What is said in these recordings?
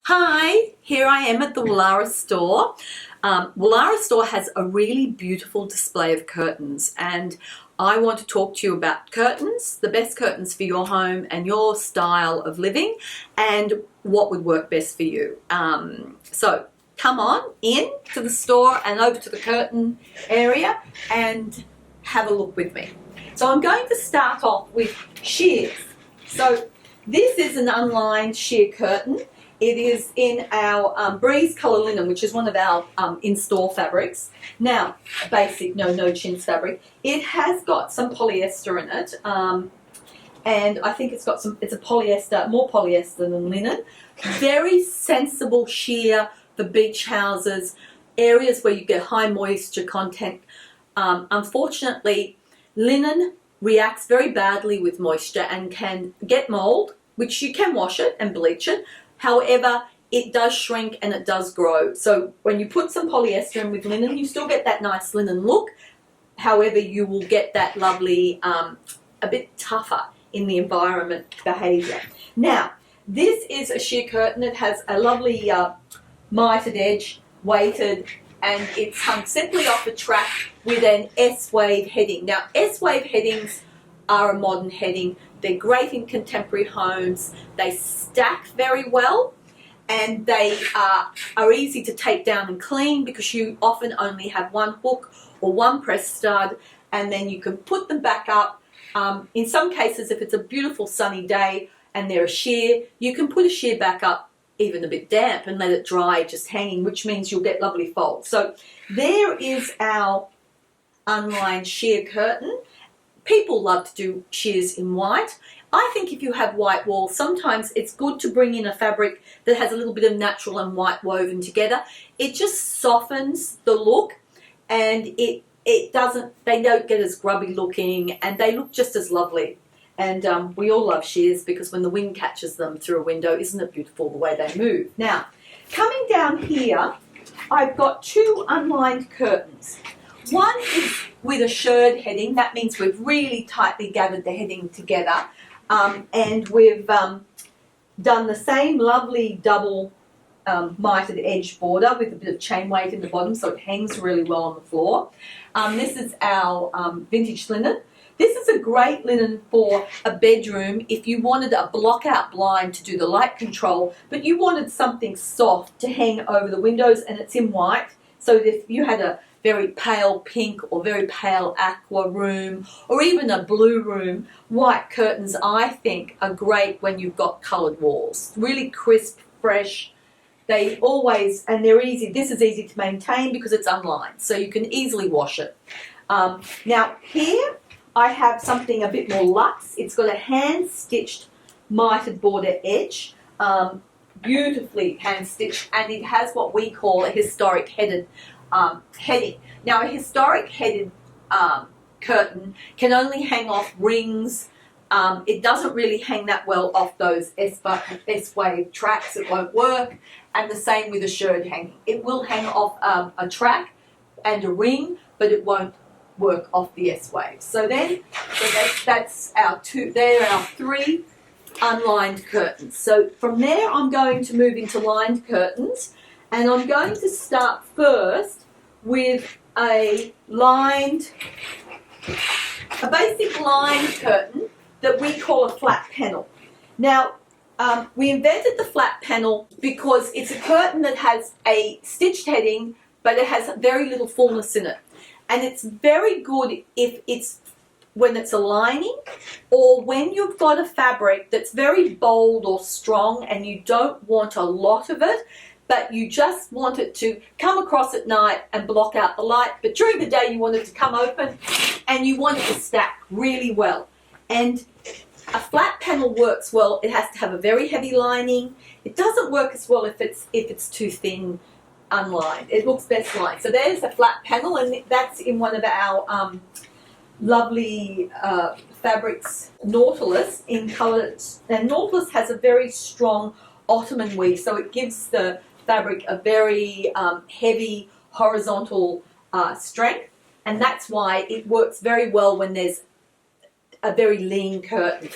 Hi, here I am at the Woollahra store. Woollahra store has a really beautiful display of curtains, and I want to talk to you about curtains, the best curtains for your home and your style of living, and what would work best for you. So come on in to the store and over to the curtain area and have a look with me. So I'm going to start off with sheers. So this is an unlined sheer curtain. It is in our breeze colour linen, which is one of our in-store fabrics. Now, basic no chintz fabric. It has got some polyester in it, and I think it's a polyester, more polyester than linen. Very sensible sheer for beach houses, areas where you get high moisture content. Unfortunately, linen reacts very badly with moisture and can get mold, which you can wash it and bleach it. However, it does shrink and it does grow. So when you put some polyester in with linen, you still get that nice linen look. However, you will get that lovely, a bit tougher in the environment behaviour. Now, this is a sheer curtain. It has a lovely mitered edge, weighted, and it's hung simply off a track with an S-wave heading. Now, S-wave headings are a modern heading. They're great in contemporary homes. They stack very well, and they are easy to take down and clean because you often only have one hook or one press stud, and then you can put them back up. In some cases, if it's a beautiful sunny day and they're a sheer, you can put a sheer back up even a bit damp and let it dry just hanging, which means you'll get lovely folds. So there is our unlined sheer curtain. People love to do sheers in white. I think if you have white walls, sometimes it's good to bring in a fabric that has a little bit of natural and white woven together. It just softens the look, and they don't get as grubby looking, and they look just as lovely. And we all love sheers because when the wind catches them through a window, isn't it beautiful the way they move? Now, coming down here, I've got two unlined curtains. One is with a shirred heading. That means we've really tightly gathered the heading together, and we've done the same lovely double mitered edge border with a bit of chain weight in the bottom, so it hangs really well on the floor. This is our vintage linen. This is a great linen for a bedroom if you wanted a block-out blind to do the light control, but you wanted something soft to hang over the windows, and it's in white. So if you had a very pale pink or very pale aqua room, or even a blue room, white curtains, I think, are great when you've got coloured walls. Really crisp, fresh. They always, and they're easy. This is easy to maintain because it's unlined, so you can easily wash it. Now here I have something a bit more luxe. It's got a hand-stitched mitered border edge, beautifully hand-stitched, and it has what we call a historic headed heading. Now, a historic headed curtain can only hang off rings. It doesn't really hang that well off those S-wave tracks. It won't work. And the same with a shirred hanging. It will hang off a track and a ring, but it won't work off the S-wave. So that's our two. There are our three unlined curtains. So from there, I'm going to move into lined curtains. And I'm going to start first with a basic lined curtain that we call a flat panel. Now, we invented the flat panel because it's a curtain that has a stitched heading, but it has very little fullness in it. And it's very good when it's a lining, or when you've got a fabric that's very bold or strong and you don't want a lot of it, but you just want it to come across at night and block out the light, but during the day you want it to come open and you want it to stack really well. And a flat panel works well. It has to have a very heavy lining. It doesn't work as well if it's too thin unlined. It looks best lined. So there's a flat panel, and that's in one of our lovely fabrics, Nautilus, in colours. And Nautilus has a very strong Ottoman weave, so it gives the fabric a very heavy horizontal strength, and that's why it works very well when there's a very lean curtain.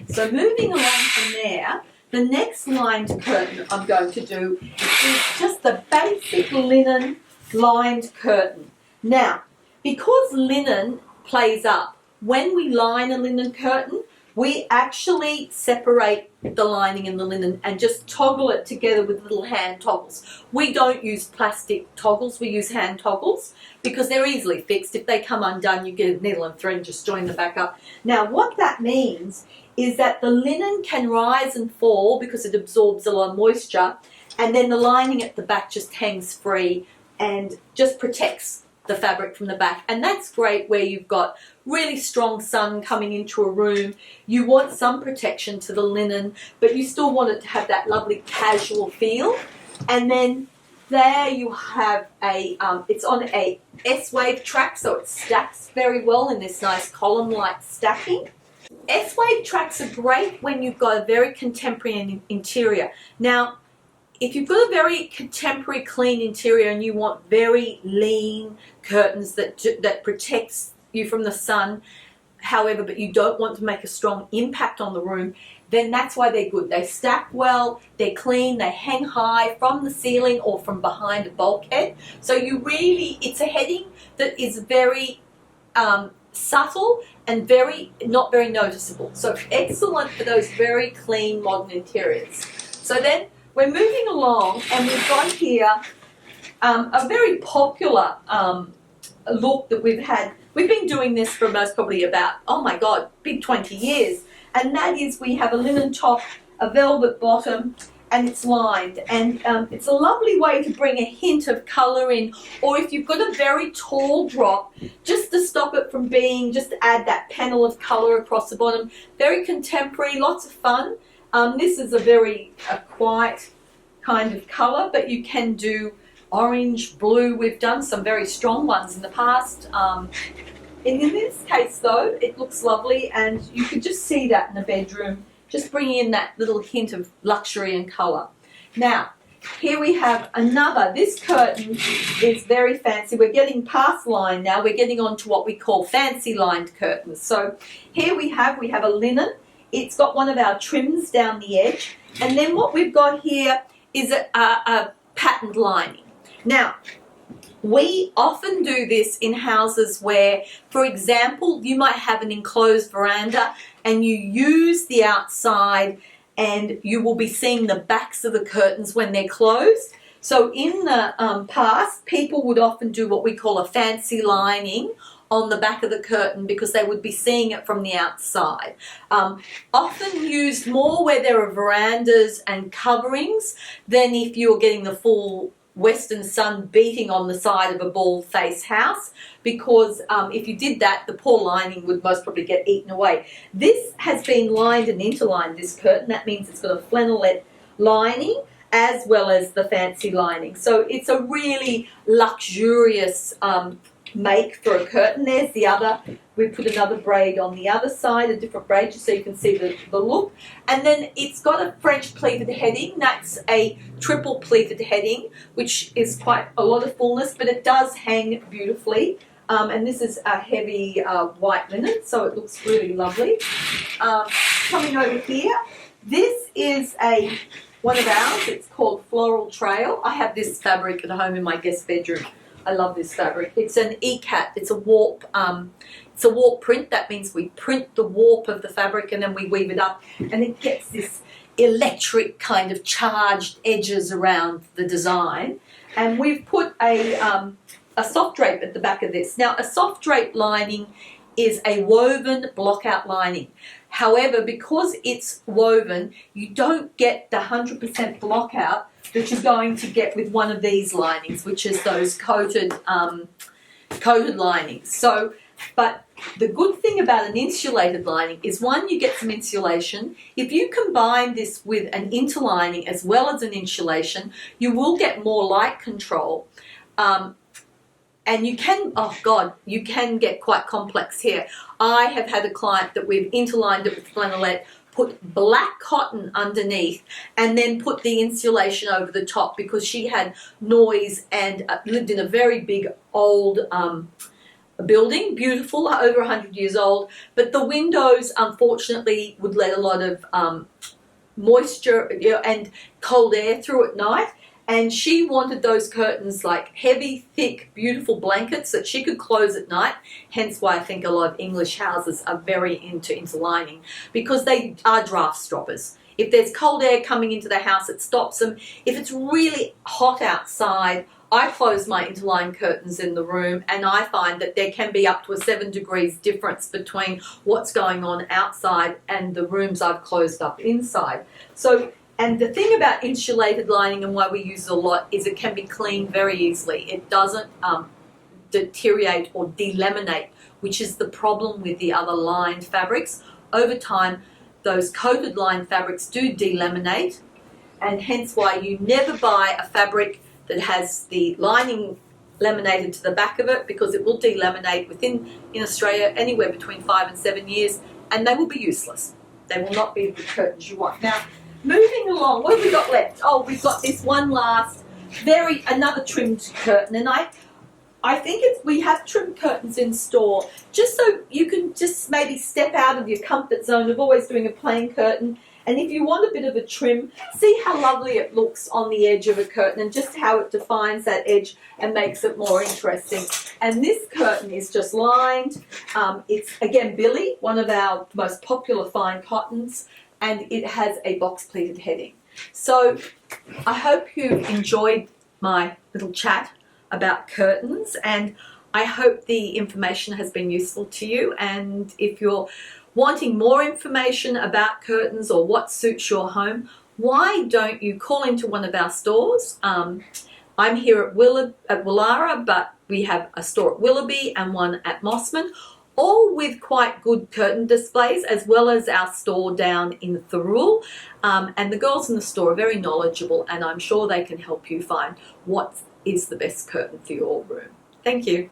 So moving along from there, the next lined curtain I'm going to do is just the basic linen lined curtain. Now, because linen plays up, when we line a linen curtain, we actually separate the lining and the linen and just toggle it together with little hand toggles. We don't use plastic toggles, we use hand toggles because they're easily fixed. If they come undone, you get a needle and thread and just join them back up. Now, what that means is that the linen can rise and fall because it absorbs a lot of moisture, and then the lining at the back just hangs free and just protects the fabric from the back. And that's great where you've got really strong sun coming into a room. You want some protection to the linen, but you still want it to have that lovely casual feel. And then there you have a, it's on a S-wave track, so it stacks very well in this nice column-like stacking. S-wave tracks are great when you've got a very contemporary interior. Now, if you've got a very contemporary, clean interior and you want very lean curtains that protects you from the sun, however, but you don't want to make a strong impact on the room, then that's why they're good. They stack well, they're clean, they hang high from the ceiling or from behind a bulkhead. So you really, it's a heading that is very subtle and not very noticeable. So excellent for those very clean modern interiors. So then we're moving along and we've got here a very popular look that we've had. We've been doing this for most probably about, oh my God, big 20 years. And that is we have a linen top, a velvet bottom, and it's lined. And it's a lovely way to bring a hint of colour in. Or if you've got a very tall drop, just to stop it from being, just to add that panel of colour across the bottom. Very contemporary, lots of fun. This is a very quiet kind of colour, but you can do orange, blue. We've done some very strong ones in the past. In this case, though, it looks lovely, and you could just see that in the bedroom, just bringing in that little hint of luxury and colour. Now, here we have another. This curtain is very fancy. We're getting past line now. We're getting on to what we call fancy lined curtains. So here we have a linen. It's got one of our trims down the edge. And then what we've got here is a patterned lining. Now, we often do this in houses where, for example, you might have an enclosed veranda and you use the outside and you will be seeing the backs of the curtains when they're closed. So in the past, people would often do what we call a fancy lining on the back of the curtain because they would be seeing it from the outside. Often used more where there are verandas and coverings than if you're getting the full western sun beating on the side of a bald face house, because if you did that, the poor lining would most probably get eaten away. This has been lined and interlined, this curtain. That means it's got a flannelette lining as well as the fancy lining. So it's a really luxurious make for a curtain. There's the other. We put another braid on the other side, a different braid, just so you can see the look. And then it's got a French pleated heading. That's a triple pleated heading, which is quite a lot of fullness, but it does hang beautifully. And this is a heavy white linen, so it looks really lovely. Coming over here, this is one of ours. It's called Floral Trail. I have this fabric at home in my guest bedroom. I love this fabric. It's an ikat. It's a warp. It's a warp print. That means we print the warp of the fabric and then we weave it up, and it gets this electric kind of charged edges around the design. And we've put a soft drape at the back of this. Now, a soft drape lining is a woven blockout lining. However, because it's woven, you don't get the 100% blockout that you're going to get with one of these linings, which is those coated linings. So, but the good thing about an insulated lining is, one, you get some insulation. If you combine this with an interlining as well as an insulation, you will get more light control. And you can, oh God, you can get quite complex here. I have had a client that we've interlined it with flannelette, put black cotton underneath, and then put the insulation over the top because she had noise and lived in a very big old building, beautiful, over 100 years old, but the windows unfortunately would let a lot of moisture, and cold air through at night. And she wanted those curtains like heavy, thick, beautiful blankets that she could close at night. Hence why I think a lot of English houses are very into interlining, because they are draft stoppers. If there's cold air coming into the house, it stops them. If it's really hot outside, I close my interlined curtains in the room, and I find that there can be up to a 7 degrees difference between what's going on outside and the rooms I've closed up inside. And the thing about insulated lining and why we use it a lot is it can be cleaned very easily. It doesn't deteriorate or delaminate, which is the problem with the other lined fabrics. Over time, those coated lined fabrics do delaminate, and hence why you never buy a fabric that has the lining laminated to the back of it, because it will delaminate in Australia anywhere between 5 and 7 years, and they will be useless. They will not be the curtains you want. Now, moving along, what have we got left? Oh, we've got this one last, another trimmed curtain, and I think we have trimmed curtains in store just so you can just maybe step out of your comfort zone of always doing a plain curtain. And if you want a bit of a trim, see how lovely it looks on the edge of a curtain and just how it defines that edge and makes it more interesting. And this curtain is just lined. It's, again, Billy, one of our most popular fine cottons, and it has a box pleated heading. So I hope you've enjoyed my little chat about curtains, and I hope the information has been useful to you. And if you're wanting more information about curtains or what suits your home, why don't you call into one of our stores? I'm here at Woollahra, but we have a store at Willoughby and one at Mossman, all with quite good curtain displays, as well as our store down in Thirroul. And the girls in the store are very knowledgeable, and I'm sure they can help you find what is the best curtain for your room. Thank you.